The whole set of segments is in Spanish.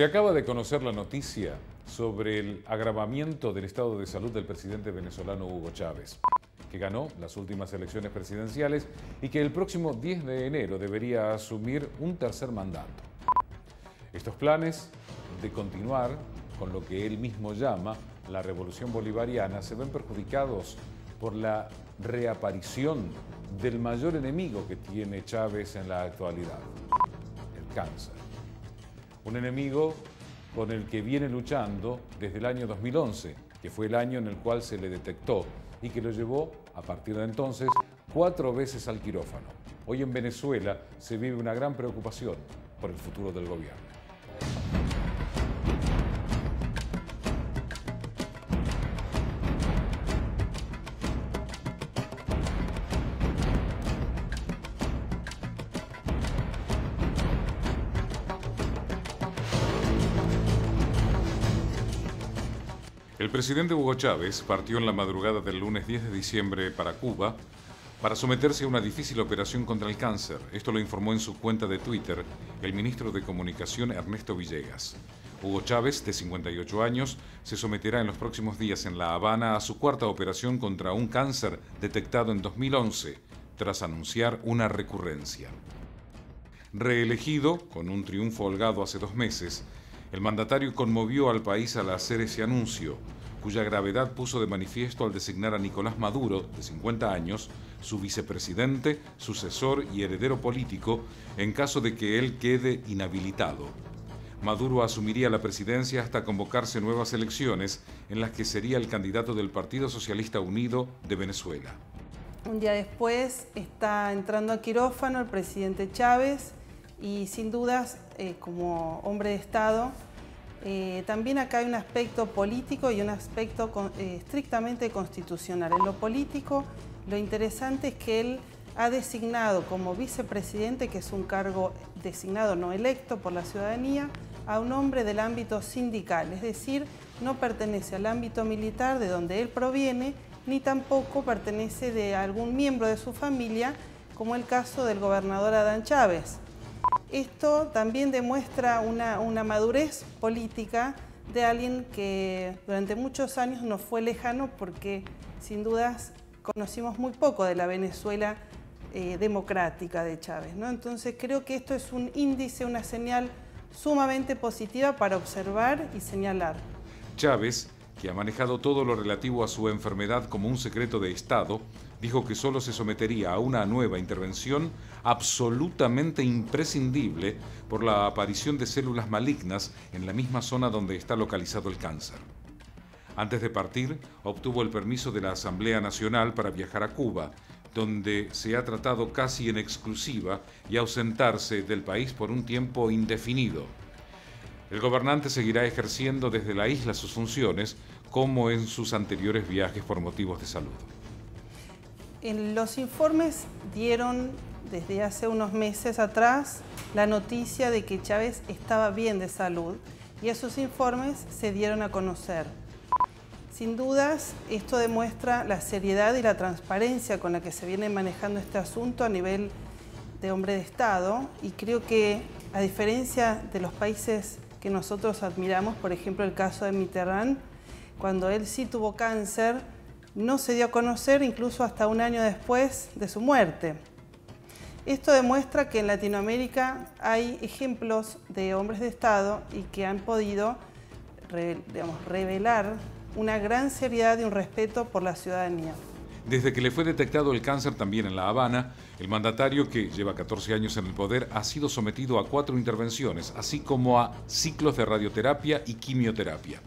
Se acaba de conocer la noticia sobre el agravamiento del estado de salud del presidente venezolano Hugo Chávez, que ganó las últimas elecciones presidenciales y que el próximo 10 de enero debería asumir un tercer mandato. Estos planes de continuar con lo que él mismo llama la revolución bolivariana se ven perjudicados por la reaparición del mayor enemigo que tiene Chávez en la actualidad, el cáncer. Un enemigo con el que viene luchando desde el año 2011, que fue el año en el cual se le detectó y que lo llevó, a partir de entonces, 4 veces al quirófano. Hoy en Venezuela se vive una gran preocupación por el futuro del gobierno. El presidente Hugo Chávez partió en la madrugada del lunes 10 de diciembre para Cuba para someterse a una difícil operación contra el cáncer. Esto lo informó en su cuenta de Twitter el ministro de Comunicación Ernesto Villegas. Hugo Chávez, de 58 años, se someterá en los próximos días en La Habana a su cuarta operación contra un cáncer detectado en 2011, tras anunciar una recurrencia. Reelegido, con un triunfo holgado hace 2 meses, el mandatario conmovió al país al hacer ese anuncio, cuya gravedad puso de manifiesto al designar a Nicolás Maduro, de 50 años, su vicepresidente, sucesor y heredero político, en caso de que él quede inhabilitado. Maduro asumiría la presidencia hasta convocarse nuevas elecciones, en las que sería el candidato del Partido Socialista Unido de Venezuela. Un día después está entrando a quirófano el presidente Chávez y sin dudas, como hombre de Estado, también acá hay un aspecto político y un aspecto estrictamente constitucional. En lo político, lo interesante es que él ha designado como vicepresidente, que es un cargo designado, no electo por la ciudadanía, a un hombre del ámbito sindical, es decir, no pertenece al ámbito militar de donde él proviene, ni tampoco pertenece de algún miembro de su familia, como el caso del gobernador Adán Chávez. Esto también demuestra una madurez política de alguien que durante muchos años nos fue lejano porque sin dudas conocimos muy poco de la Venezuela democrática de Chávez, ¿no? Entonces creo que esto es un índice, una señal sumamente positiva para observar y señalar. Chávez, que ha manejado todo lo relativo a su enfermedad como un secreto de Estado, dijo que solo se sometería a una nueva intervención absolutamente imprescindible por la aparición de células malignas en la misma zona donde está localizado el cáncer. Antes de partir, obtuvo el permiso de la Asamblea Nacional para viajar a Cuba, donde se ha tratado casi en exclusiva y ausentarse del país por un tiempo indefinido. El gobernante seguirá ejerciendo desde la isla sus funciones, como en sus anteriores viajes por motivos de salud. Los informes dieron desde hace unos meses atrás la noticia de que Chávez estaba bien de salud y esos informes se dieron a conocer. Sin dudas, esto demuestra la seriedad y la transparencia con la que se viene manejando este asunto a nivel de hombre de Estado y creo que, a diferencia de los países que nosotros admiramos, por ejemplo el caso de Mitterrand, cuando él sí tuvo cáncer, no se dio a conocer incluso hasta un año después de su muerte. Esto demuestra que en Latinoamérica hay ejemplos de hombres de Estado y que han podido revelar una gran seriedad y un respeto por la ciudadanía. Desde que le fue detectado el cáncer también en La Habana, el mandatario, que lleva 14 años en el poder, ha sido sometido a 4 intervenciones, así como a ciclos de radioterapia y quimioterapia.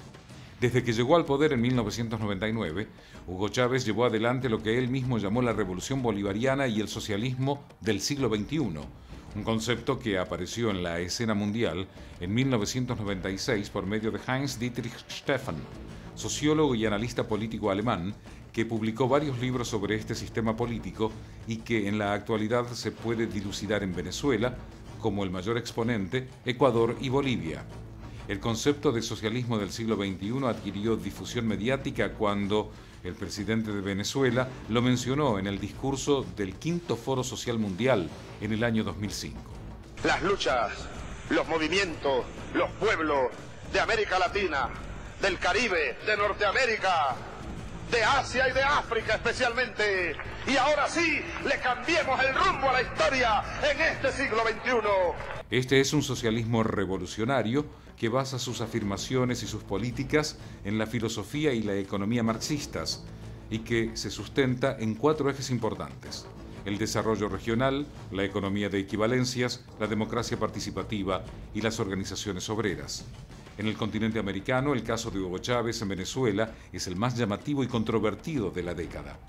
Desde que llegó al poder en 1999, Hugo Chávez llevó adelante lo que él mismo llamó la revolución bolivariana y el socialismo del siglo XXI, un concepto que apareció en la escena mundial en 1996 por medio de Heinz-Dietrich Stephan, sociólogo y analista político alemán, que publicó varios libros sobre este sistema político y que en la actualidad se puede dilucidar en Venezuela, como el mayor exponente, Ecuador y Bolivia. El concepto de socialismo del siglo XXI adquirió difusión mediática cuando el presidente de Venezuela lo mencionó en el discurso del Quinto Foro Social Mundial en el año 2005. Las luchas los movimientos, los pueblos de América Latina, del Caribe, de Norteamérica, de Asia y de África especialmente. Y ahora sí, le cambiemos el rumbo a la historia en este siglo XXI. Este es un socialismo revolucionario que basa sus afirmaciones y sus políticas en la filosofía y la economía marxistas y que se sustenta en 4 ejes importantes: el desarrollo regional, la economía de equivalencias, la democracia participativa y las organizaciones obreras. En el continente americano, el caso de Hugo Chávez en Venezuela es el más llamativo y controvertido de la década.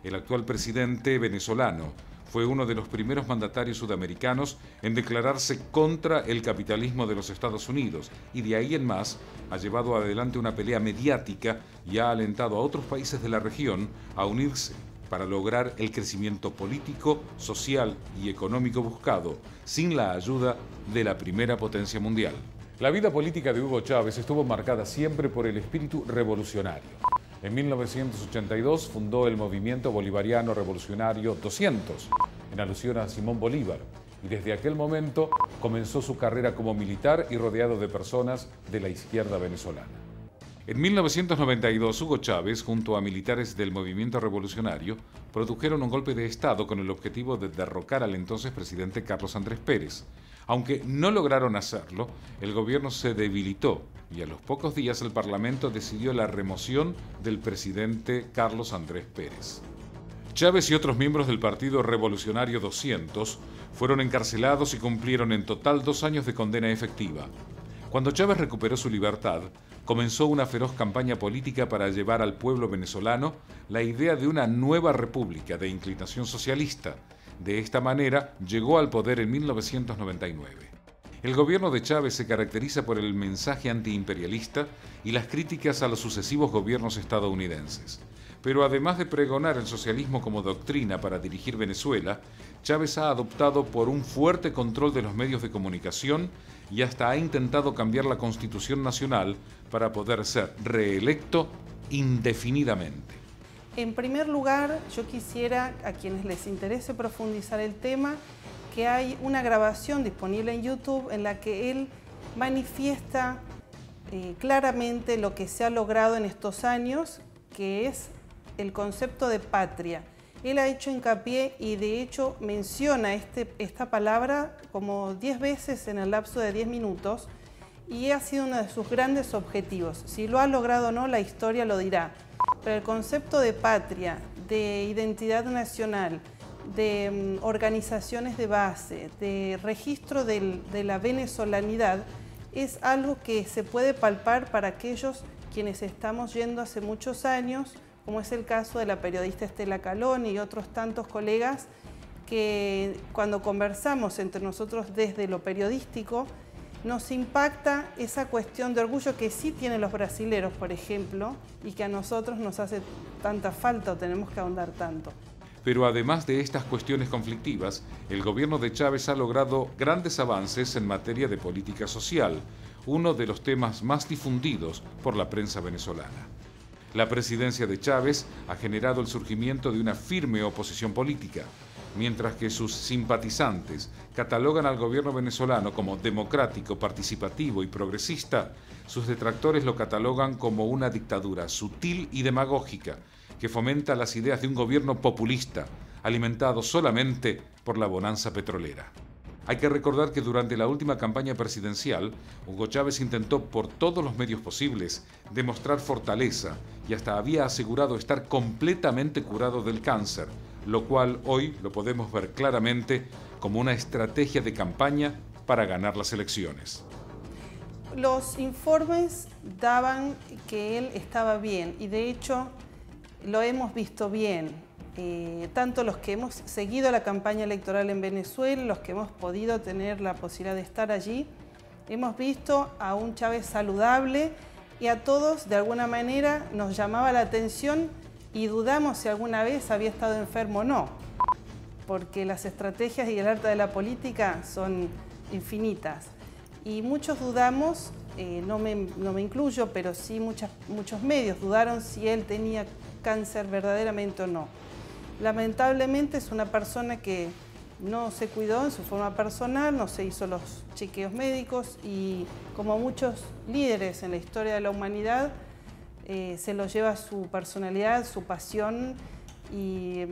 El actual presidente venezolano fue uno de los primeros mandatarios sudamericanos en declararse contra el capitalismo de los Estados Unidos y de ahí en más ha llevado adelante una pelea mediática y ha alentado a otros países de la región a unirse para lograr el crecimiento político, social y económico buscado, sin la ayuda de la primera potencia mundial. La vida política de Hugo Chávez estuvo marcada siempre por el espíritu revolucionario. En 1982 fundó el Movimiento Bolivariano Revolucionario 200, en alusión a Simón Bolívar, y desde aquel momento comenzó su carrera como militar y rodeado de personas de la izquierda venezolana. En 1992, Hugo Chávez, junto a militares del movimiento revolucionario, produjeron un golpe de Estado con el objetivo de derrocar al entonces presidente Carlos Andrés Pérez. Aunque no lograron hacerlo, el gobierno se debilitó y a los pocos días el Parlamento decidió la remoción del presidente Carlos Andrés Pérez. Chávez y otros miembros del Partido Revolucionario 200 fueron encarcelados y cumplieron en total 2 años de condena efectiva. Cuando Chávez recuperó su libertad, comenzó una feroz campaña política para llevar al pueblo venezolano la idea de una nueva república de inclinación socialista. De esta manera, llegó al poder en 1999. El gobierno de Chávez se caracteriza por el mensaje antiimperialista y las críticas a los sucesivos gobiernos estadounidenses. Pero además de pregonar el socialismo como doctrina para dirigir Venezuela, Chávez ha adoptado por un fuerte control de los medios de comunicación y hasta ha intentado cambiar la Constitución Nacional para poder ser reelecto indefinidamente. En primer lugar, yo quisiera, a quienes les interese profundizar el tema, que hay una grabación disponible en YouTube en la que él manifiesta claramente lo que se ha logrado en estos años, que es el concepto de patria. Él ha hecho hincapié y de hecho menciona esta palabra como 10 veces en el lapso de 10 minutos y ha sido uno de sus grandes objetivos. Si lo ha logrado o no, la historia lo dirá. Pero el concepto de patria, de identidad nacional, de organizaciones de base, de registro de la venezolanidad, es algo que se puede palpar para aquellos quienes estamos yendo hace muchos años, como es el caso de la periodista Estela Caloni y otros tantos colegas que cuando conversamos entre nosotros desde lo periodístico, nos impacta esa cuestión de orgullo que sí tienen los brasileros, por ejemplo, y que a nosotros nos hace tanta falta o tenemos que ahondar tanto. Pero además de estas cuestiones conflictivas, el gobierno de Chávez ha logrado grandes avances en materia de política social, uno de los temas más difundidos por la prensa venezolana. La presidencia de Chávez ha generado el surgimiento de una firme oposición política, mientras que sus simpatizantes catalogan al gobierno venezolano como democrático, participativo y progresista, sus detractores lo catalogan como una dictadura sutil y demagógica que fomenta las ideas de un gobierno populista, alimentado solamente por la bonanza petrolera. Hay que recordar que durante la última campaña presidencial, Hugo Chávez intentó por todos los medios posibles demostrar fortaleza y hasta había asegurado estar completamente curado del cáncer, lo cual hoy lo podemos ver claramente como una estrategia de campaña para ganar las elecciones. Los informes daban que él estaba bien y de hecho lo hemos visto bien. Tanto los que hemos seguido la campaña electoral en Venezuela, los que hemos podido tener la posibilidad de estar allí, hemos visto a un Chávez saludable y a todos de alguna manera nos llamaba la atención y dudamos si alguna vez había estado enfermo o no, porque las estrategias y el arte de la política son infinitas. Y muchos dudamos, no me incluyo, pero sí muchos medios dudaron si él tenía cáncer verdaderamente o no. Lamentablemente es una persona que no se cuidó en su forma personal, no se hizo los chequeos médicos y como muchos líderes en la historia de la humanidad, se lo lleva su personalidad, su pasión y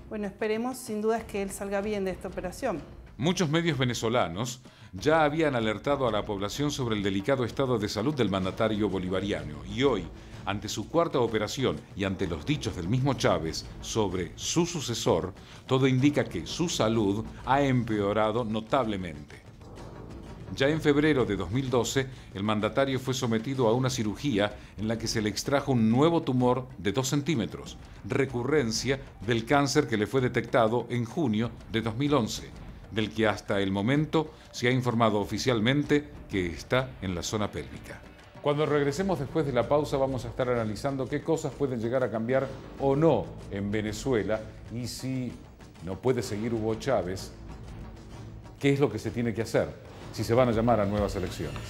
bueno, esperemos sin dudas que él salga bien de esta operación. Muchos medios venezolanos ya habían alertado a la población sobre el delicado estado de salud del mandatario bolivariano y hoy, ante su cuarta operación y ante los dichos del mismo Chávez sobre su sucesor, todo indica que su salud ha empeorado notablemente. Ya en febrero de 2012, el mandatario fue sometido a una cirugía en la que se le extrajo un nuevo tumor de 2 centímetros, recurrencia del cáncer que le fue detectado en junio de 2011, del que hasta el momento se ha informado oficialmente que está en la zona pélvica. Cuando regresemos después de la pausa vamos a estar analizando qué cosas pueden llegar a cambiar o no en Venezuela y si no puede seguir Hugo Chávez, qué es lo que se tiene que hacer si se van a llamar a nuevas elecciones.